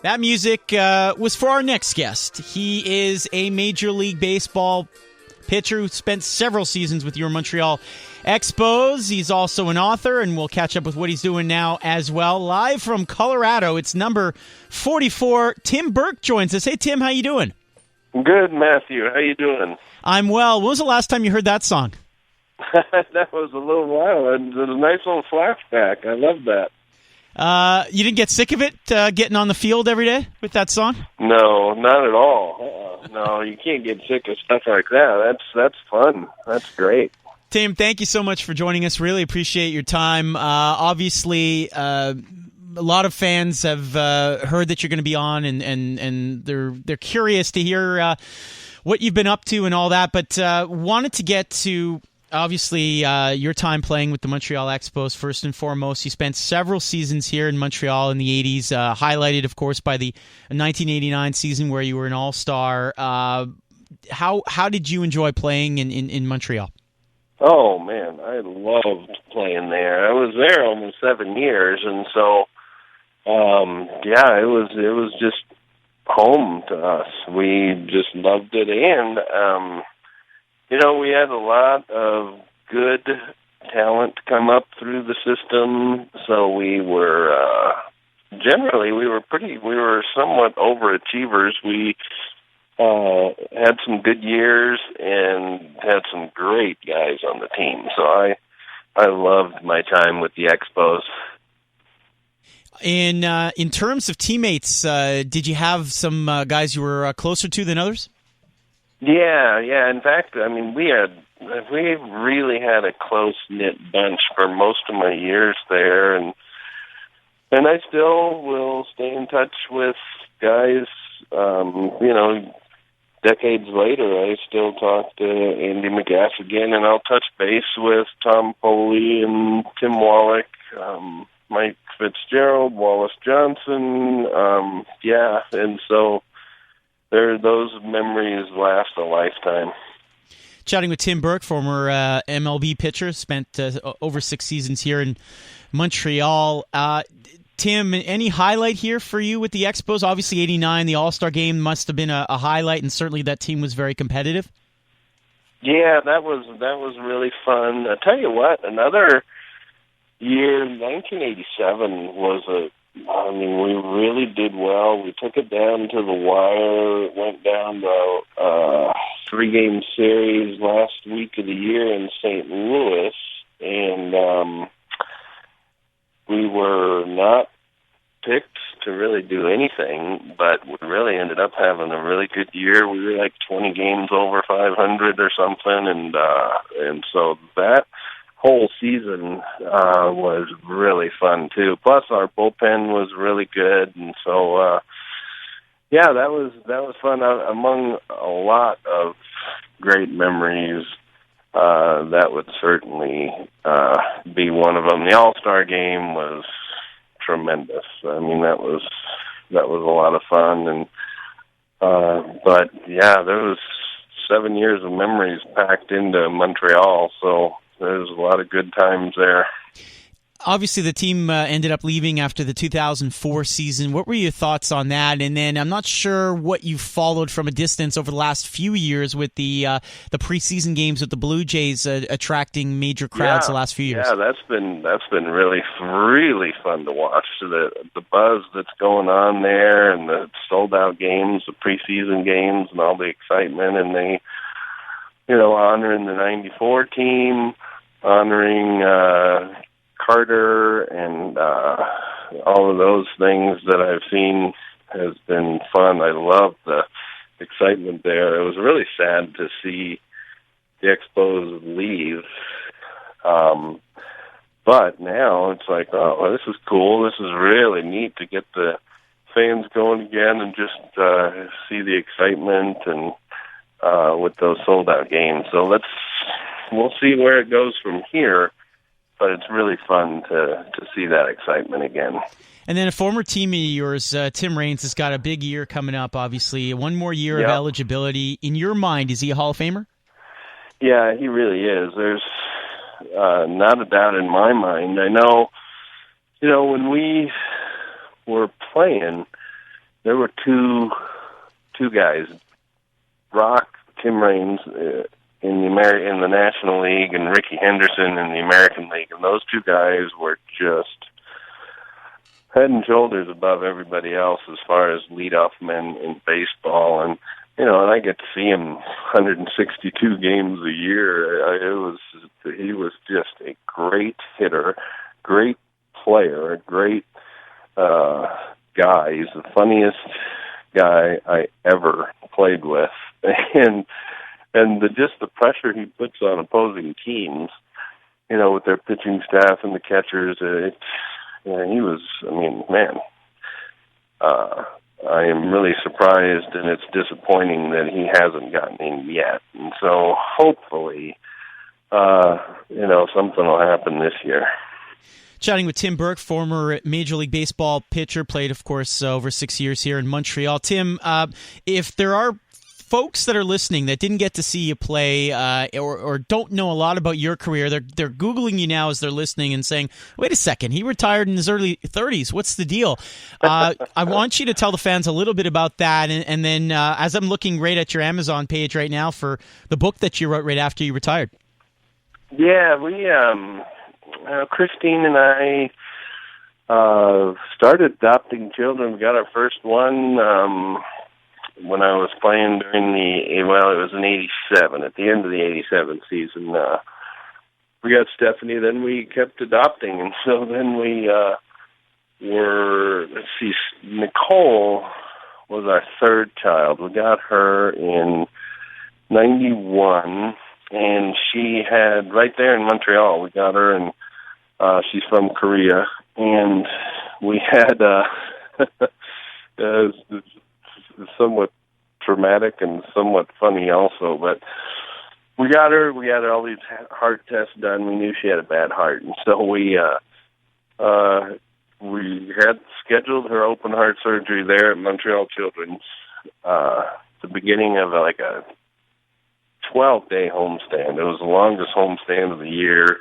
That music was for our next guest. He is a Major League Baseball pitcher who spent several seasons with your Montreal Expos. He's also an author, and we'll catch up with what he's doing now as well. Live from Colorado, it's number 44. Tim Burke joins us. Hey, Tim, how you doing? Good, Matthew. How you doing? I'm well. When was the last time you heard that song? That was a little while. It was a nice little flashback. I love that. You didn't get sick of it, getting on the field every day with that song? No, not at all. No, you can't get sick of stuff like that. That's fun. That's great. Tim, thank you so much for joining us. Really appreciate your time. Obviously, a lot of fans have heard that you're going to be on, and they're curious to hear what you've been up to and all that. But wanted to get to obviously your time playing with the Montreal Expos first and foremost. You spent several seasons here in Montreal in the 80s, highlighted, of course, by the 1989 season where you were an all-star. How did you enjoy playing in Montreal? Oh, man, I loved playing there. I was there almost 7 years, and so, it was just home to us. We just loved it, and, we had a lot of good talent come up through the system, so we were, generally, we were somewhat overachievers. We had some good years and had some great guys on the team. So I loved my time with the Expos. In terms of teammates, did you have some guys you were closer to than others? Yeah. In fact, I mean, we really had a close-knit bunch for most of my years there, and I still will stay in touch with guys, decades later. I still talk to Andy McGaffey, and I'll touch base with Tom Foley and Tim Wallach, Mike Fitzgerald, Wallace Johnson, and so those memories last a lifetime. Chatting with Tim Burke, former MLB pitcher, spent over 6 seasons here in Montreal. Tim, any highlight here for you with the Expos? Obviously, 89, the All-Star game must have been a highlight, and certainly that team was very competitive. Yeah, that was really fun. I tell you what, another year, 1987 we really did well. We took it down to the wire, went down the 3-game series last week of the year in St. Louis, and we were not picked to really do anything, but we really ended up having a really good year. We were like 20 games over 500 or something, and so that whole season was really fun too. Plus, our bullpen was really good, and so that was fun. Among a lot of great memories, that would certainly be one of them. The All-Star game was tremendous. I mean, that was a lot of fun, and there was 7 years of memories packed into Montreal, so there's a lot of good times there. Obviously, the team ended up leaving after the 2004 season. What were your thoughts on that? And then I'm not sure what you followed from a distance over the last few years with the preseason games with the Blue Jays attracting major crowds the last few years. Yeah, that's been really, really fun to watch. The buzz that's going on there, and the sold out games, the preseason games, and all the excitement, and they, honoring the '94 team, honoring Carter, and all of those things that I've seen has been fun. I love the excitement there. It was really sad to see the Expos leave. But now it's like, oh, this is cool. This is really neat to get the fans going again and just see the excitement and with those sold-out games. So we'll see where it goes from here. But it's really fun to see that excitement again. And then a former teammate of yours, Tim Raines, has got a big year coming up, obviously. One more year of eligibility. In your mind, is he a Hall of Famer? Yeah, he really is. There's not a doubt in my mind. I know, when we were playing, there were two guys, Rock, Tim Raines in the National League, and Ricky Henderson in the American League, and those two guys were just head and shoulders above everybody else as far as leadoff men in baseball. And and I get to see him 162 games a year. He was just a great hitter, great player, a great guy. He's the funniest guy I ever played with, and just the pressure he puts on opposing teams, with their pitching staff and the catchers. He was. I mean, man. I am really surprised, and it's disappointing that he hasn't gotten in yet. And so hopefully, something will happen this year. Chatting with Tim Burke, former Major League Baseball pitcher, played, of course, over 6 years here in Montreal. Tim, if there are folks that are listening that didn't get to see you play or don't know a lot about your career, they're Googling you now as they're listening and saying, wait a second, he retired in his early 30s. What's the deal? I want you to tell the fans a little bit about that. And then as I'm looking right at your Amazon page right now for the book that you wrote right after you retired. Yeah, we, Christine and I started adopting children. We got our first one when I was playing during it was in 87, at the end of the 87 season. We got Stephanie, then we kept adopting, and so then we Nicole was our third child. We got her in 91, and she had, right there in Montreal, we got her, and she's from Korea, and we had somewhat traumatic and somewhat funny also, but we got her. We had all these heart tests done. We knew she had a bad heart, and so we had scheduled her open heart surgery there at Montreal Children's. The beginning of a 12-day homestand. It was the longest homestand of the year.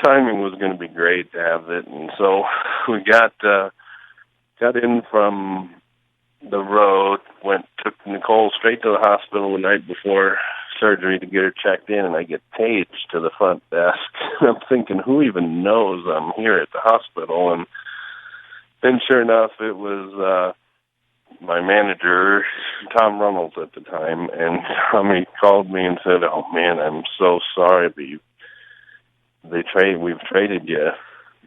Timing was going to be great to have it, and so we got in from the road, took Nicole straight to the hospital the night before surgery to get her checked in, and I get paged to the front desk. I'm thinking, who even knows I'm here at the hospital? And then sure enough, it was my manager, Tom Runnels at the time, and Tommy called me and said, "Oh man, I'm so sorry, but we've traded you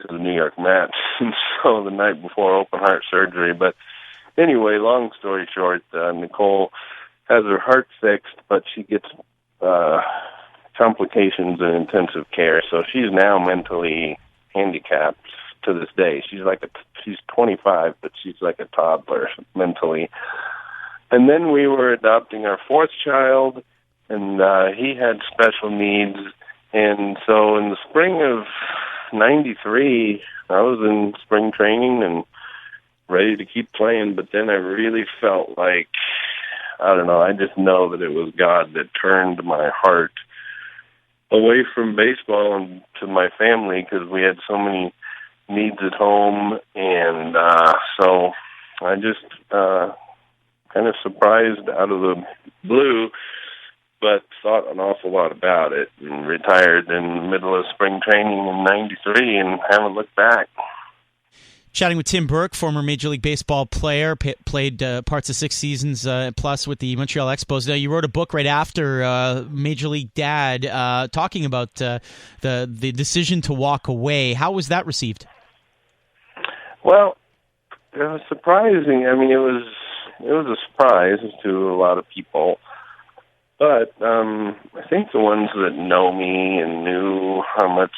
to the New York Mets." And so the night before open heart surgery, but anyway, long story short, Nicole has her heart fixed, but she gets complications in intensive care, so she's now mentally handicapped to this day. She's 25, but she's like a toddler mentally. And then we were adopting our fourth child, and he had special needs, and so in the spring of 93, I was in spring training and ready to keep playing, but then I really felt like, I don't know, I just know that it was God that turned my heart away from baseball and to my family, because we had so many needs at home, and so I just kind of surprised out of the blue, but thought an awful lot about it, and retired in the middle of spring training in 93 and haven't looked back. Chatting with Tim Burke, former Major League Baseball player, played parts of 6 seasons plus with the Montreal Expos. Now, you wrote a book right after Major League Dad, talking about the decision to walk away. How was that received? Well, it was surprising. I mean, it was a surprise to a lot of people, but I think the ones that know me and knew how much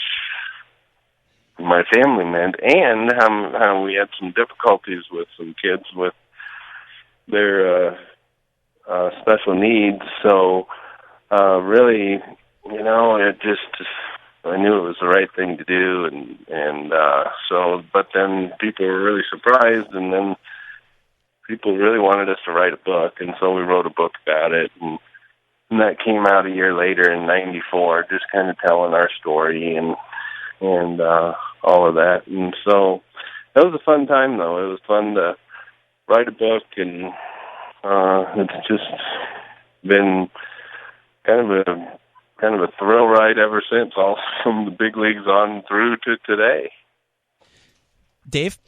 my family meant, and how we had some difficulties with some kids with their special needs. So really, I knew it was the right thing to do, and so. But then people were really surprised, and then people really wanted us to write a book, and so we wrote a book about it, and that came out a year later in '94, just kind of telling our story and all of that. And so that was a fun time, though. It was fun to write a book, and it's just been kind of a thrill ride ever since, all from the big leagues on through to today. Dave?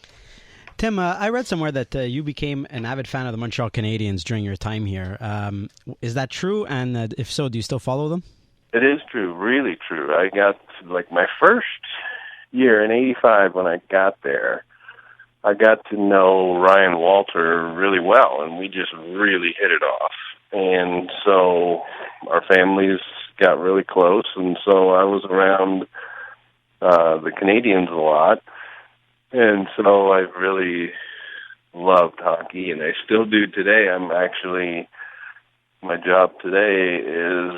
Tim, I read somewhere that you became an avid fan of the Montreal Canadiens during your time here. Is that true? And if so, do you still follow them? It is true, really true. I got, my first year in '85 when I got there, I got to know Ryan Walter really well, and we just really hit it off. And so our families got really close, and so I was around the Canadiens a lot. And so I really loved hockey, and I still do today. My job today is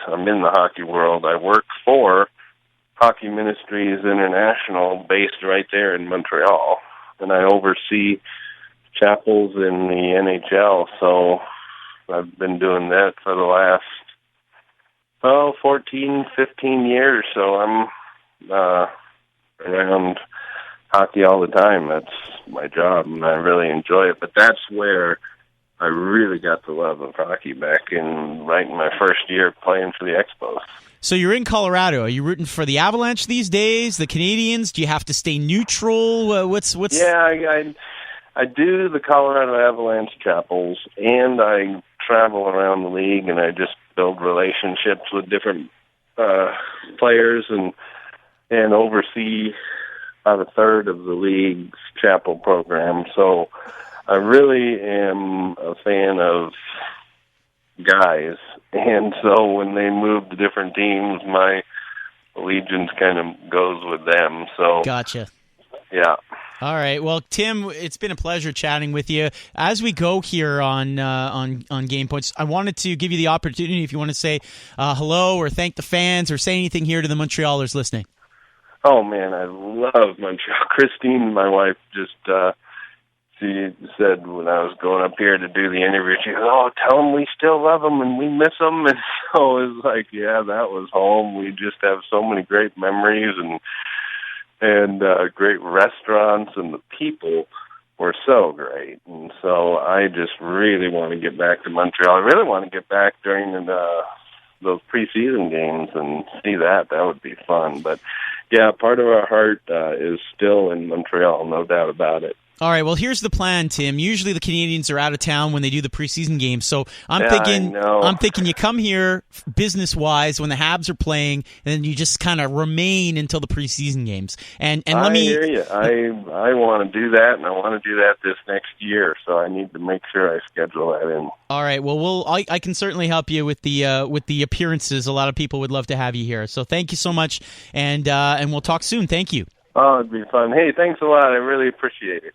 I'm in the hockey world. I work for Hockey Ministries International, based right there in Montreal, and I oversee chapels in the NHL. So I've been doing that for the last 14, 15 years. So I'm around hockey all the time. That's my job, and I really enjoy it. But that's where I really got the love of hockey back right in my first year playing for the Expos. So you're in Colorado. Are you rooting for the Avalanche these days? The Canadiens? Do you have to stay neutral? What's? Yeah, I do the Colorado Avalanche chapels, and I travel around the league, and I just build relationships with different players and oversee about a third of the league's chapel program. So I really am a fan of guys, and so when they move to different teams, my allegiance kind of goes with them. So gotcha. Yeah. All right. Well, Tim, it's been a pleasure chatting with you. As we go here on Game Points, I wanted to give you the opportunity if you want to say hello or thank the fans or say anything here to the Montrealers listening. Oh, man, I love Montreal. Christine, my wife, just she said when I was going up here to do the interview, she goes, "Oh, tell them we still love them and we miss them." And so it was like, yeah, that was home. We just have so many great memories and great restaurants, and the people were so great. And so I just really want to get back to Montreal. I really want to get back during those preseason games and see that. That would be fun. But yeah, part of our heart is still in Montreal, no doubt about it. All right, well, here's the plan, Tim. Usually the Canadiens are out of town when they do the preseason games, so I'm thinking you come here business-wise when the Habs are playing, and then you just kind of remain until the preseason games. And let me hear you. I want to do that, and I want to do that this next year, so I need to make sure I schedule that in. All right, well, I can certainly help you with the appearances. A lot of people would love to have you here, so thank you so much, and we'll talk soon. Thank you. Oh, it'd be fun. Hey, thanks a lot. I really appreciate it.